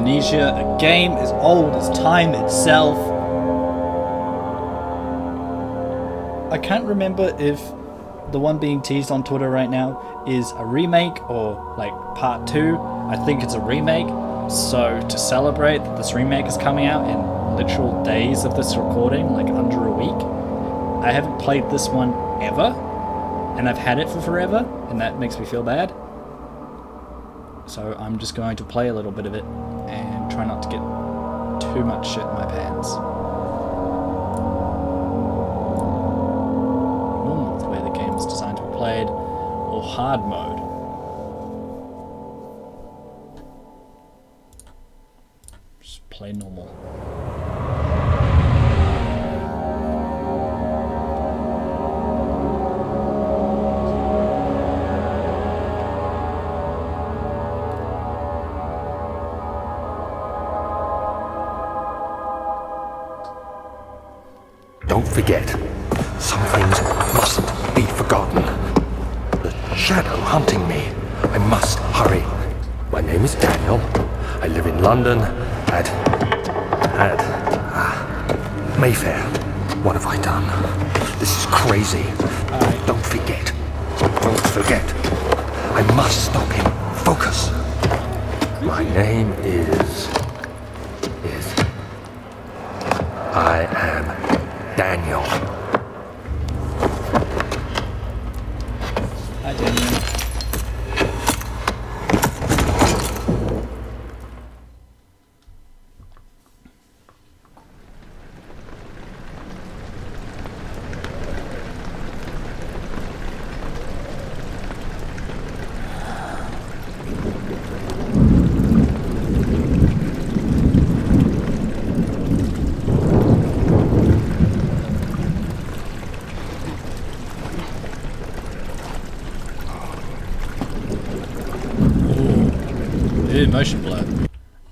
Amnesia, a game as old as time itself. I can't remember if the one being teased on Twitter right now is a remake or like part 2. I think it's a remake. So to celebrate that this remake is coming out in literal days of this recording, like under a week, I haven't played this one ever, and I've had it for forever, and that makes me feel bad. So I'm just going to play a little bit of it and try not to get too much shit in my pants. Normal is the way the game is designed to be played, or hard mode. Just play normal. Don't forget, some things mustn't be forgotten. The shadow hunting me. I must hurry. My name is Daniel. I live in London at Mayfair. What have I done? This is crazy. Don't forget. Don't forget. I must stop him. Focus. My name is I am Daniel. Hi, Daniel. Ooh, motion blur.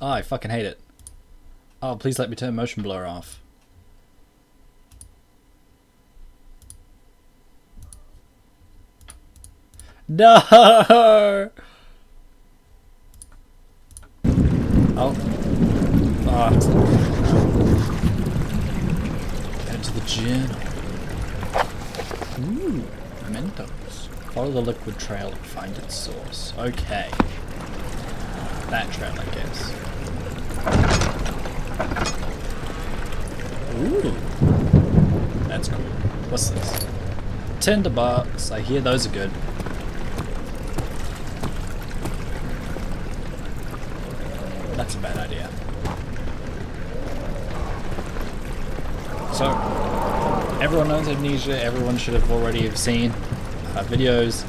Oh, I fucking hate it. Oh, please let me turn motion blur off. No! Oh. Oh. Get into the journal. Ooh, mementos. Follow the liquid trail and find its source. Okay. That trail, I guess. Ooh. That's cool. What's this? Tinderbox. I hear those are good. That's a bad idea. So, everyone knows Amnesia. Everyone should have already have seen videos.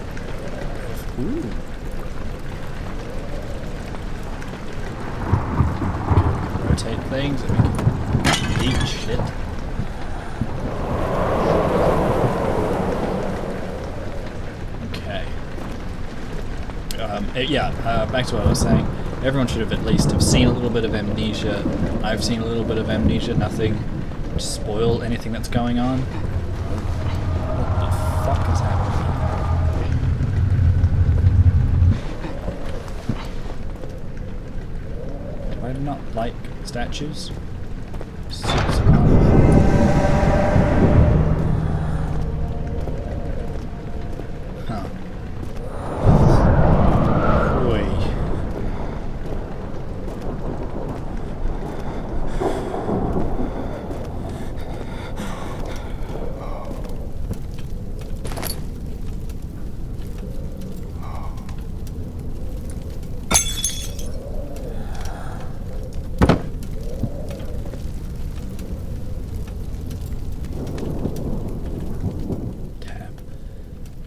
Ooh. Rotate things and we can eat shit. Okay. Back to what I was saying. Everyone should have at least have seen a little bit of Amnesia. I've seen a little bit of Amnesia. Nothing to spoil anything that's going on. What the fuck is happening? Do I not like statues? Huh. Oi.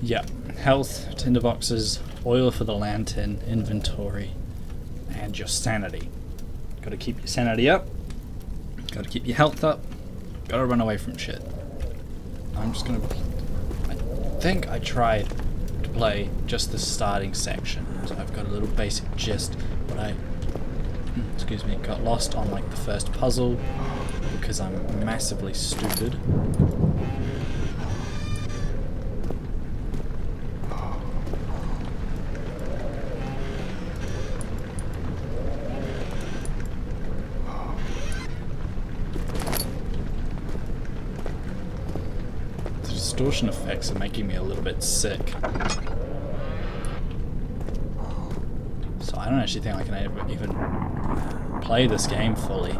Yeah, health, tinderboxes, oil for the lantern, inventory, and your sanity. Gotta keep your sanity up, gotta keep your health up, gotta run away from shit. I'm just gonna... I think I tried to play just the starting section, so I've got a little basic gist, but I... excuse me, got lost on like the first puzzle, because I'm massively stupid. distortion effects are making me a little bit sick. So I don't actually think I can even play this game fully.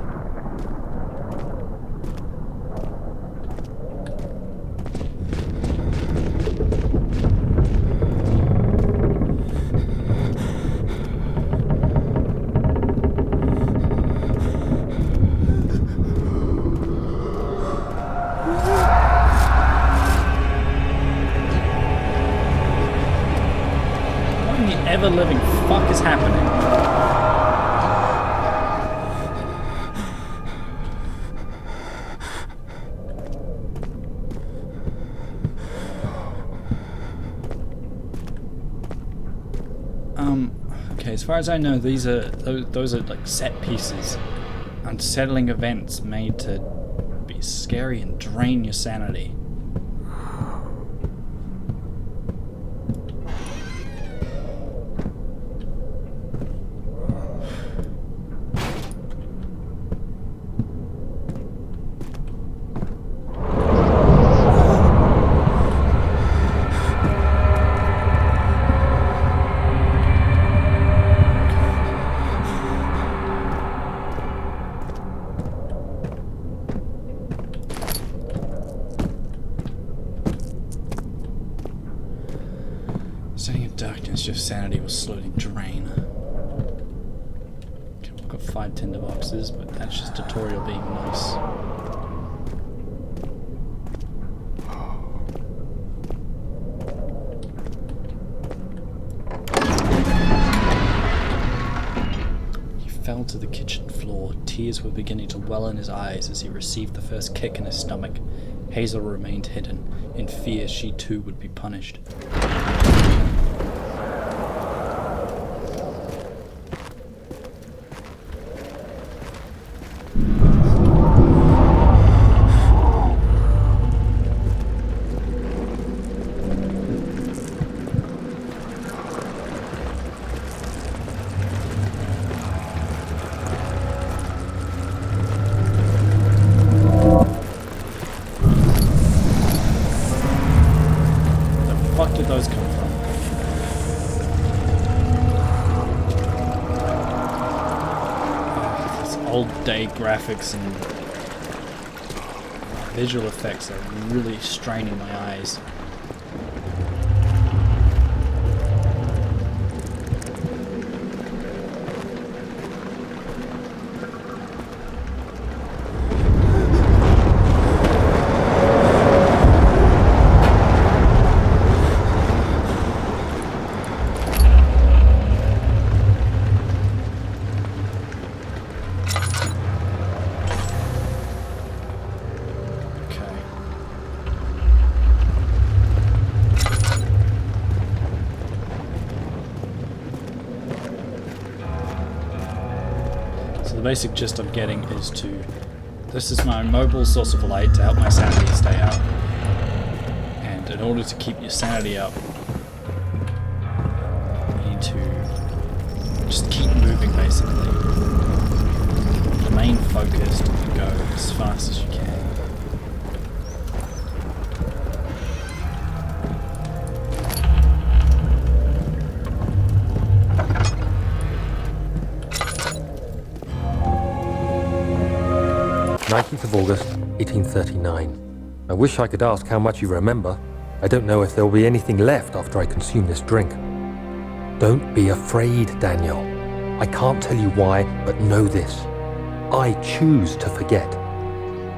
Ever-living fuck is happening? Okay, as far as I know, those are like set pieces, unsettling events made to be scary and drain your sanity. Standing in darkness, your sanity will slowly drain. Okay, we've got 5 tinderboxes, but that's just tutorial being nice. He fell to the kitchen floor. Tears were beginning to well in his eyes as he received the first kick in his stomach. Hazel remained hidden, in fear she too would be punished. Where did those come from? These old day graphics and visual effects are really straining my eyes. The basic gist I'm getting is this is my mobile source of light to help my sanity stay up. And in order to keep your sanity up, you need to just keep moving basically. Remain focused and go as fast as you can. August 1839. I wish I could ask how much you remember. I don't know if there will be anything left after I consume this drink. Don't be afraid, Daniel. I can't tell you why, but know this. I choose to forget.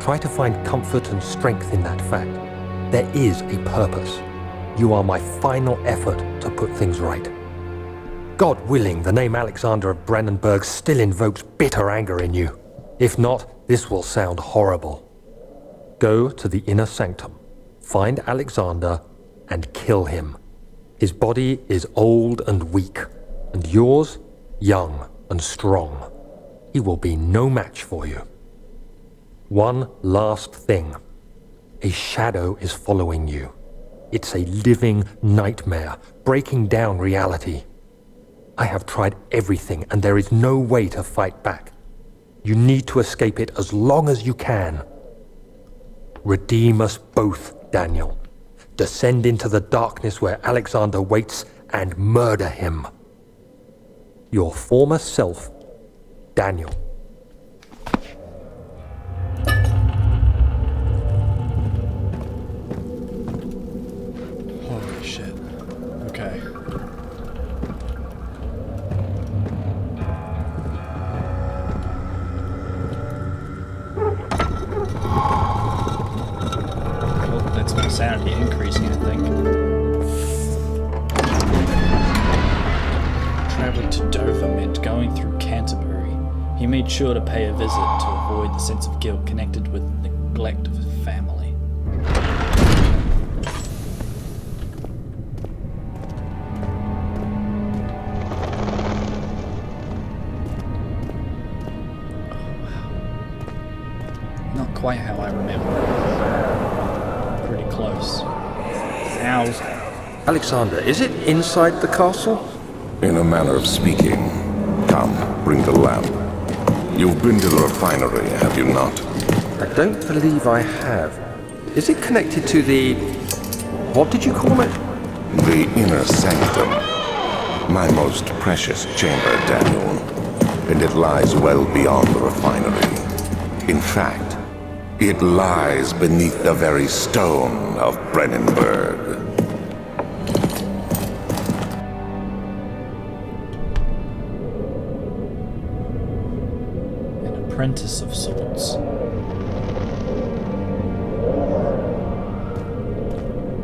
Try to find comfort and strength in that fact. There is a purpose. You are my final effort to put things right. God willing, the name Alexander of Brandenburg still invokes bitter anger in you. If not, this will sound horrible. Go to the inner sanctum, find Alexander, and kill him. His body is old and weak, and yours, young and strong. He will be no match for you. One last thing. A shadow is following you. It's a living nightmare, breaking down reality. I have tried everything, and there is no way to fight back. You need to escape it as long as you can. Redeem us both, Daniel. Descend into the darkness where Alexander waits and murder him. Your former self, Daniel. Holy shit. Okay. Well, that's my sanity increasing, I think. Traveling to Dover meant going through Canterbury. He made sure to pay a visit to avoid the sense of guilt connected with neglect of his family. Not quite how I remember. Pretty close. Ow. Alexander, is it inside the castle? In a manner of speaking. Come, bring the lamp. You've been to the refinery, have you not? I don't believe I have. Is it connected to the... what did you call it? The inner sanctum. My most precious chamber, Daniel. And it lies well beyond the refinery. In fact, it lies beneath the very stone of Brennenburg. An apprentice of sorts.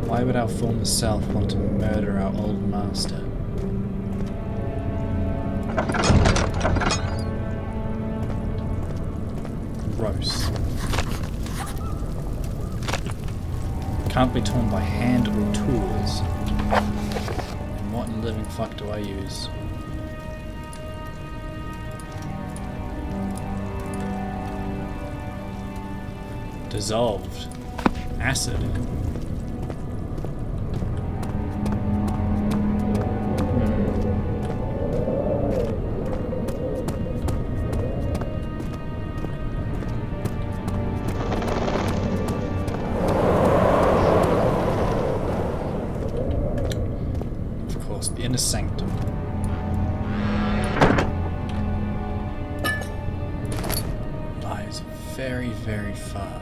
Why would our former self want to murder our old master? Gross. Can't be torn by hand or tools. And what in living fuck do I use? Dissolved. Acid. The inner sanctum. Lies very, very far.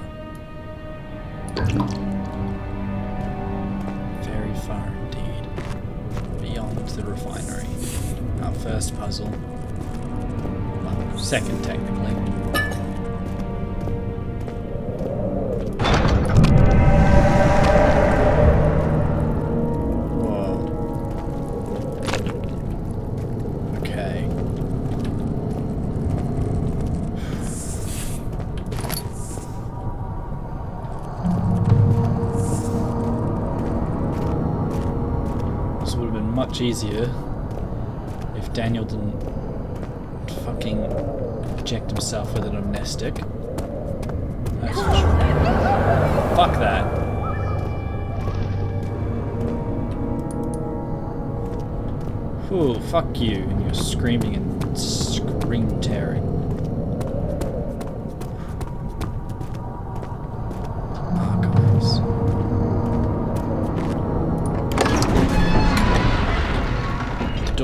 Very far indeed. Beyond the refinery. Our first puzzle. Well, second technically. Much easier if Daniel didn't fucking inject himself with an amnestic. That's for sure. Fuck that. Ooh, fuck you and your screaming and scream tearing.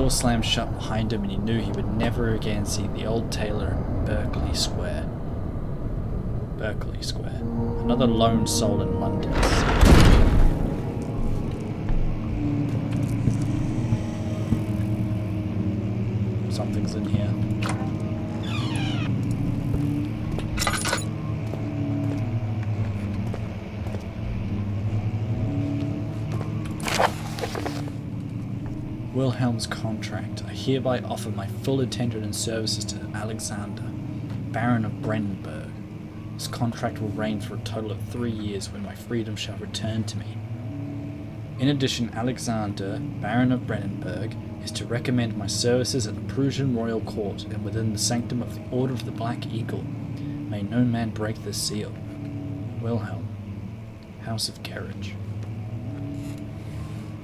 Slammed shut behind him and he knew he would never again see the old tailor in Berkeley Square. Berkeley Square. Another lone soul in London. Something's in here. Wilhelm's contract. I hereby offer my full attention and services to Alexander, Baron of Brennenburg. This contract will reign for a total of 3 years when my freedom shall return to me. In addition, Alexander, Baron of Brennenburg, is to recommend my services at the Prussian royal court and within the sanctum of the Order of the Black Eagle. May no man break this seal. Wilhelm, House of Carriage.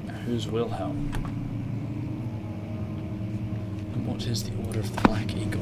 Now who's Wilhelm? And what is the Order of the Black Eagle?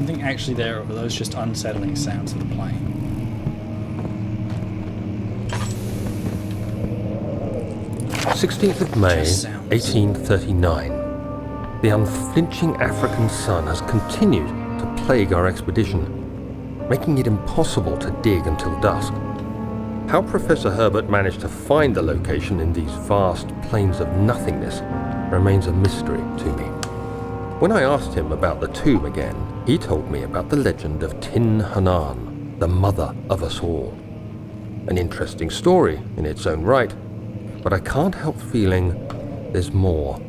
something actually there, or were those just unsettling sounds of the plane? 16th of May, Just sounds. 1839. The unflinching African sun has continued to plague our expedition, making it impossible to dig until dusk. How Professor Herbert managed to find the location in these vast plains of nothingness remains a mystery to me. When I asked him about the tomb again, he told me about the legend of Tin Hanan, the mother of us all. An interesting story in its own right, but I can't help feeling there's more.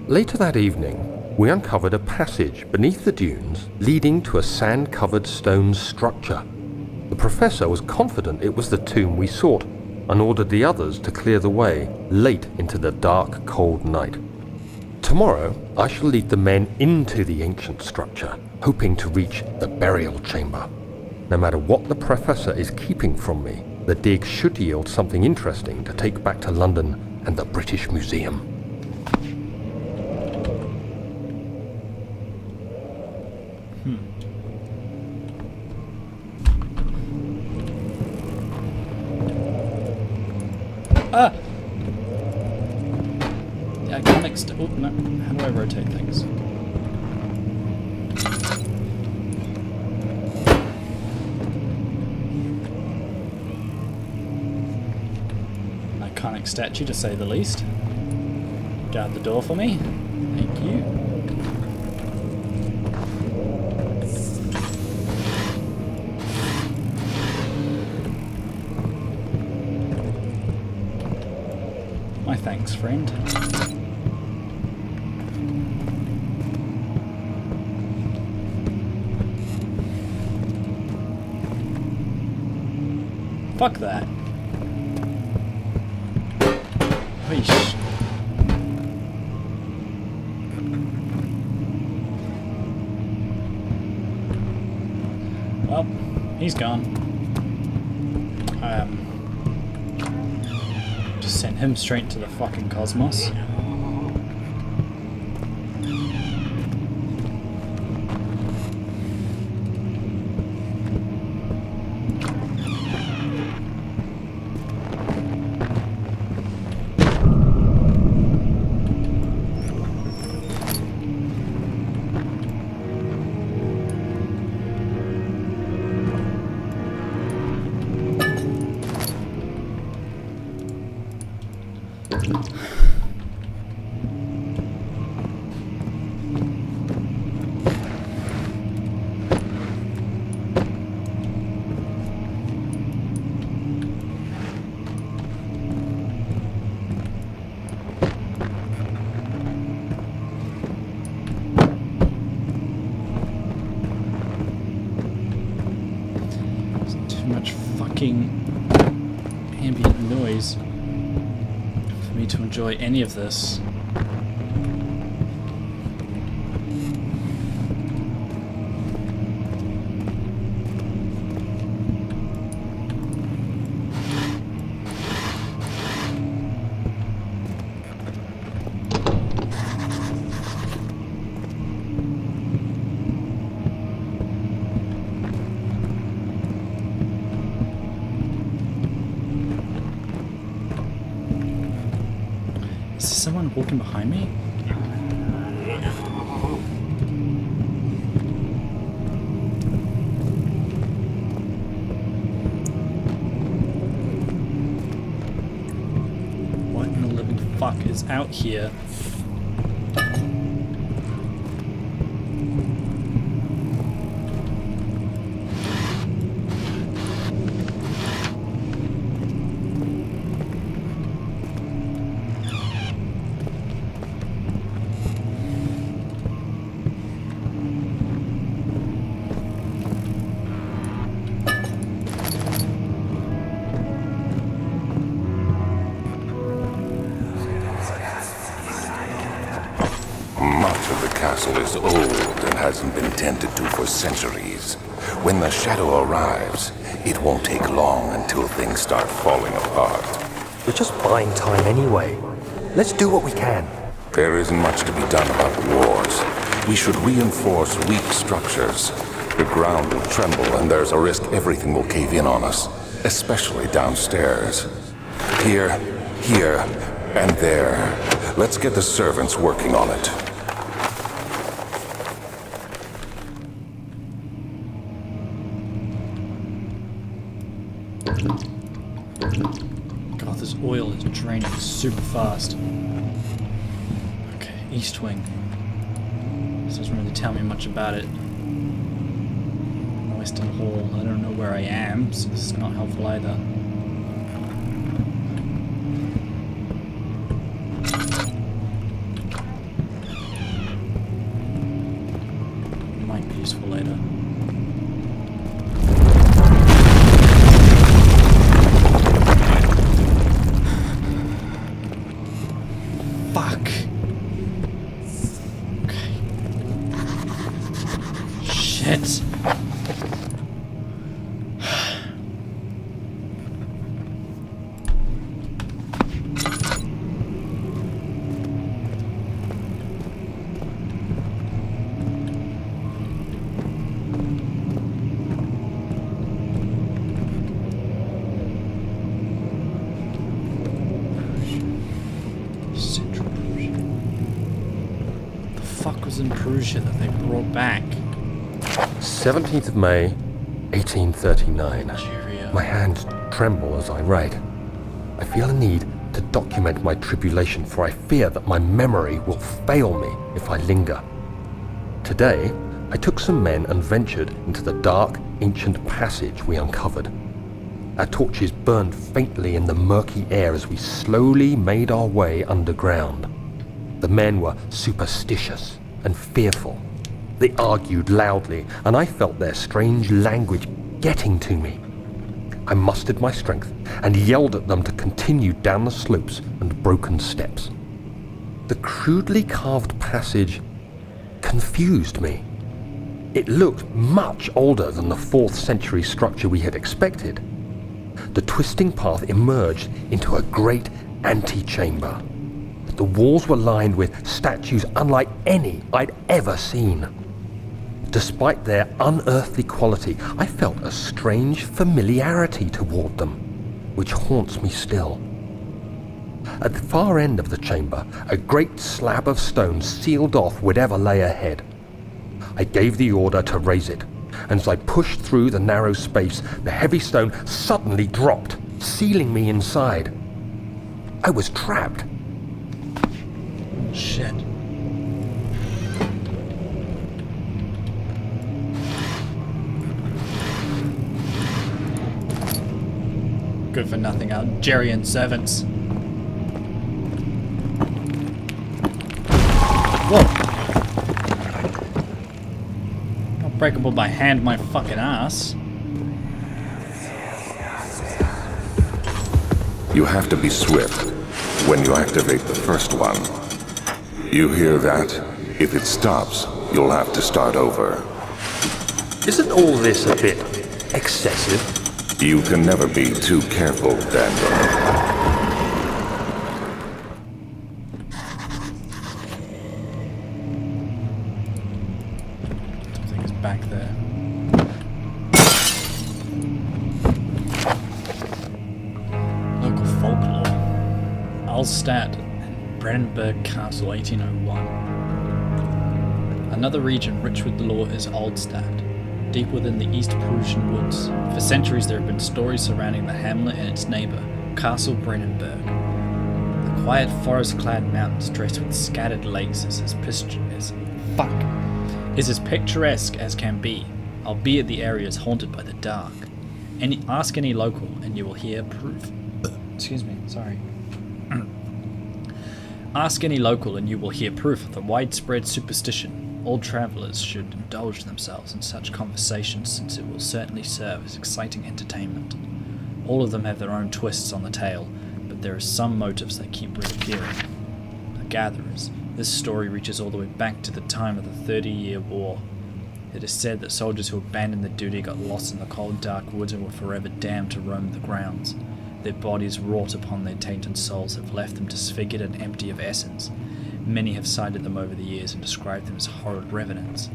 Later that evening, we uncovered a passage beneath the dunes leading to a sand-covered stone structure. The professor was confident it was the tomb we sought and ordered the others to clear the way late into the dark, cold night. Tomorrow, I shall lead the men into the ancient structure, hoping to reach the burial chamber. No matter what the professor is keeping from me, the dig should yield something interesting to take back to London and the British Museum. Ah! The iconic oh, no. How do I rotate things? Iconic statue, to say the least. Guard the door for me. Thank you. My thanks, friend. Fuck that. Weesh. Well, he's gone. Just sent him straight to the fucking cosmos. Ambient noise for me to enjoy any of this. Someone walking behind me? What in the living fuck is out here? Castle is old and hasn't been tended to for centuries. When the shadow arrives, it won't take long until things start falling apart. We're just buying time anyway. Let's do what we can. There isn't much to be done about wars. We should reinforce weak structures. The ground will tremble, and there's a risk everything will cave in on us, especially downstairs. Here, and there. Let's get the servants working on it. God, this oil is draining super fast. Okay, East Wing. This doesn't really tell me much about it. Western Hall. I don't know where I am, so this is not helpful either. Might be useful later. Fuck. Okay. Shit. In Perugia that they brought back. 17th of May, 1839. Nigeria. My hands tremble as I write. I feel a need to document my tribulation, for I fear that my memory will fail me if I linger. Today, I took some men and ventured into the dark, ancient passage we uncovered. Our torches burned faintly in the murky air as we slowly made our way underground. The men were superstitious and fearful. They argued loudly, and I felt their strange language getting to me. I mustered my strength and yelled at them to continue down the slopes and broken steps. The crudely carved passage confused me. It looked much older than the 4th century structure we had expected. The twisting path emerged into a great antechamber. The walls were lined with statues unlike any I'd ever seen. Despite their unearthly quality, I felt a strange familiarity toward them, which haunts me still. At the far end of the chamber, a great slab of stone sealed off whatever lay ahead. I gave the order to raise it, and as I pushed through the narrow space, the heavy stone suddenly dropped, sealing me inside. I was trapped. Shit. Good for nothing, Algerian servants. Whoa! Not breakable by hand, my fucking ass. You have to be swift when you activate the first one. You hear that? If it stops, you'll have to start over. Isn't all this a bit excessive? You can never be too careful, Daniel. Something is back there. Local folklore. Alstadt and Brandenburg Castle, 1801. Another region rich with lore is Alstadt, deep within the East Prussian woods. For centuries there have been stories surrounding the hamlet and its neighbour, Castle Brandenburg. The quiet forest-clad mountains dressed with scattered lakes is as picturesque as can be, albeit the area is haunted by the dark. Ask any local and you will hear proof. Excuse me, sorry. Ask any local and you will hear proof of the widespread superstition. All travellers should indulge themselves in such conversations, since it will certainly serve as exciting entertainment. All of them have their own twists on the tale, but there are some motives that keep reappearing. The gatherers. This story reaches all the way back to the time of the 30-Year War. It is said that soldiers who abandoned their duty got lost in the cold, dark woods and were forever damned to roam the grounds. Their bodies wrought upon their tainted souls have left them disfigured and empty of essence. Many have cited them over the years and described them as horrid revenants.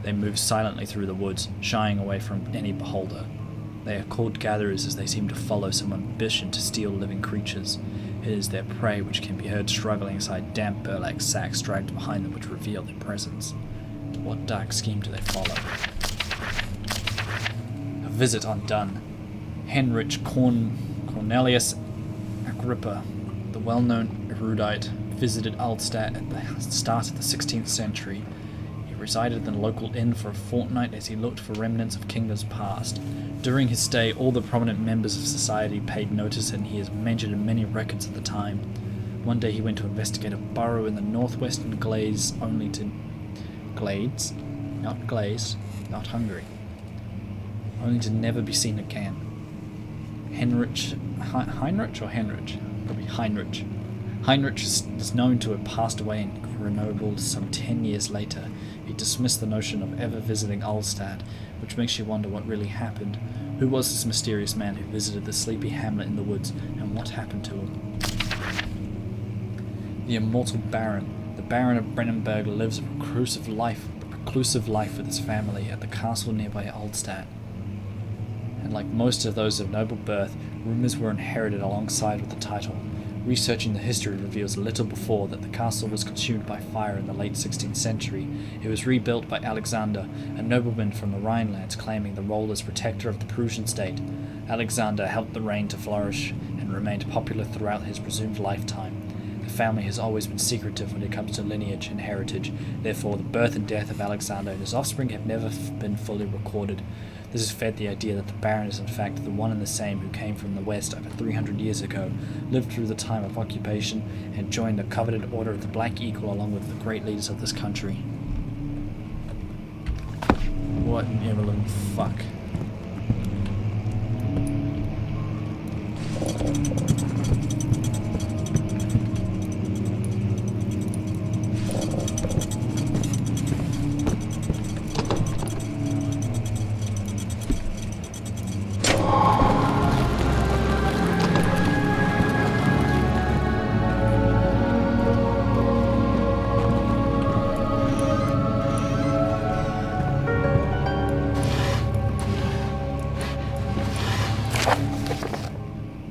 They move silently through the woods, shying away from any beholder. They are called gatherers as they seem to follow some ambition to steal living creatures. It is their prey which can be heard struggling inside damp burlap sacks dragged behind them which reveal their presence. What dark scheme do they follow? A visit undone. Heinrich Cornelius Agrippa, the well-known erudite, visited Alstadt at the start of the 16th century. He resided in the local inn for a fortnight as he looked for remnants of kingdoms past. During his stay, all the prominent members of society paid notice, and he is mentioned in many records of the time. One day he went to investigate a burrow in the northwestern Glades, not Hungary, only to never be seen again. Heinrich? Probably Heinrich. Heinrich is known to have passed away in Grenoble some 10 years later. He dismissed the notion of ever visiting Alstadt, which makes you wonder what really happened. Who was this mysterious man who visited the sleepy hamlet in the woods, and what happened to him? The immortal Baron. The Baron of Brennenburg lives a reclusive life with his family at the castle nearby Alstadt. And like most of those of noble birth, rumours were inherited alongside with the title. Researching the history reveals little before that the castle was consumed by fire in the late 16th century. It was rebuilt by Alexander, a nobleman from the Rhinelands claiming the role as protector of the Prussian state. Alexander helped the reign to flourish and remained popular throughout his presumed lifetime. The family has always been secretive when it comes to lineage and heritage, therefore the birth and death of Alexander and his offspring have never been fully recorded. This has fed the idea that the Baron is in fact the one and the same who came from the west over 300 years ago, lived through the time of occupation, and joined the coveted Order of the Black Eagle along with the great leaders of this country. What an ever-living fuck.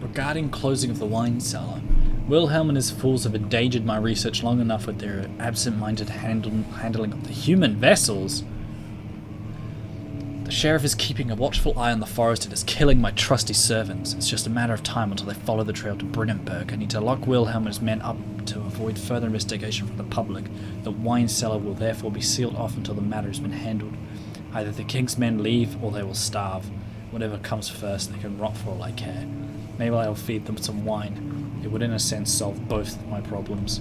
Regarding closing of the wine cellar, Wilhelm and his fools have endangered my research long enough with their absent-minded handling of the human vessels. The sheriff is keeping a watchful eye on the forest and is killing my trusty servants. It's just a matter of time until they follow the trail to Brennenburg. I need to lock Wilhelm and his men up to avoid further investigation from the public. The wine cellar will therefore be sealed off until the matter has been handled. Either the king's men leave or they will starve. Whatever comes first, they can rot for all I care. Maybe I'll feed them some wine. It would in a sense solve both of my problems.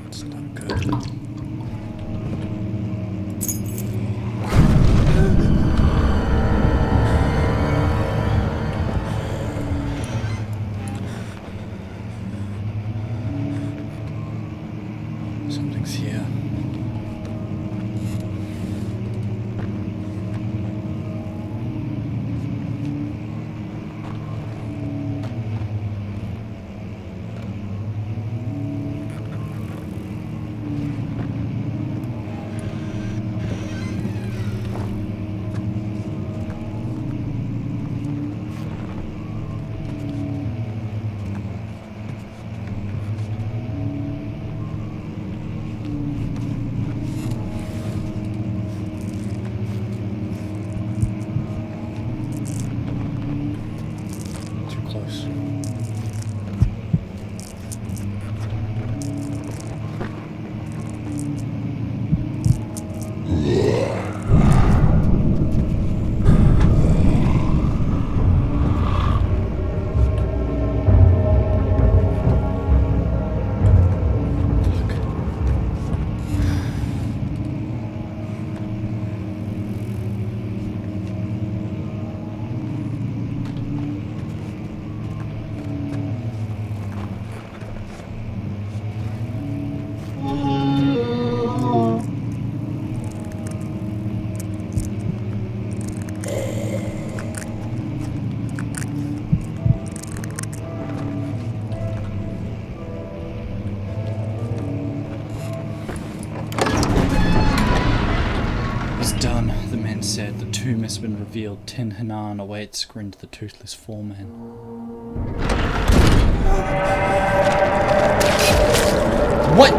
It's not good. Something's here. said, the tomb has been revealed. Tin Hinan awaits, grinned the toothless foreman. What?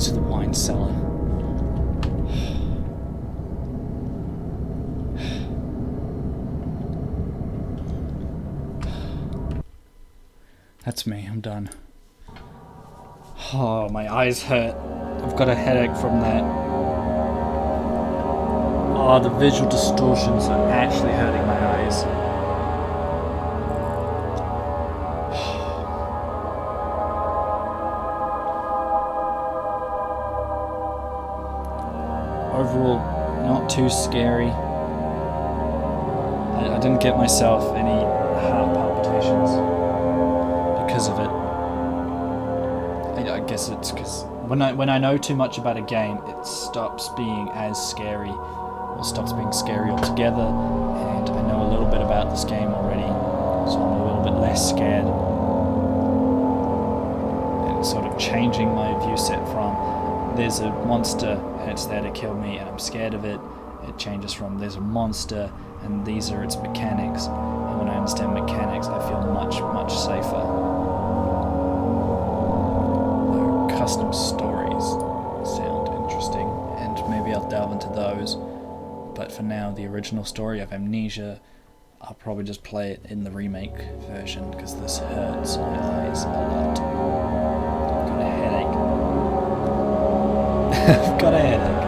To the wine cellar. That's me, I'm done. Oh, my eyes hurt. I've got a headache from that. Oh, the visual distortions are actually hurting my eyes. Overall, not too scary. I didn't get myself any heart palpitations because of it. I guess it's because when I know too much about a game, it stops being as scary, or stops being scary altogether. And I know a little bit about this game already, so I'm a little bit less scared. And it's sort of changing my view set from there's a monster and it's there to kill me and I'm scared of it. It changes from there's a monster and these are its mechanics. And when I understand mechanics, I feel much, much safer. The custom stories sound interesting, and maybe I'll delve into those. But for now, the original story of Amnesia, I'll probably just play it in the remake version because this hurts my eyes a lot. I've got a headache. I've got a headache.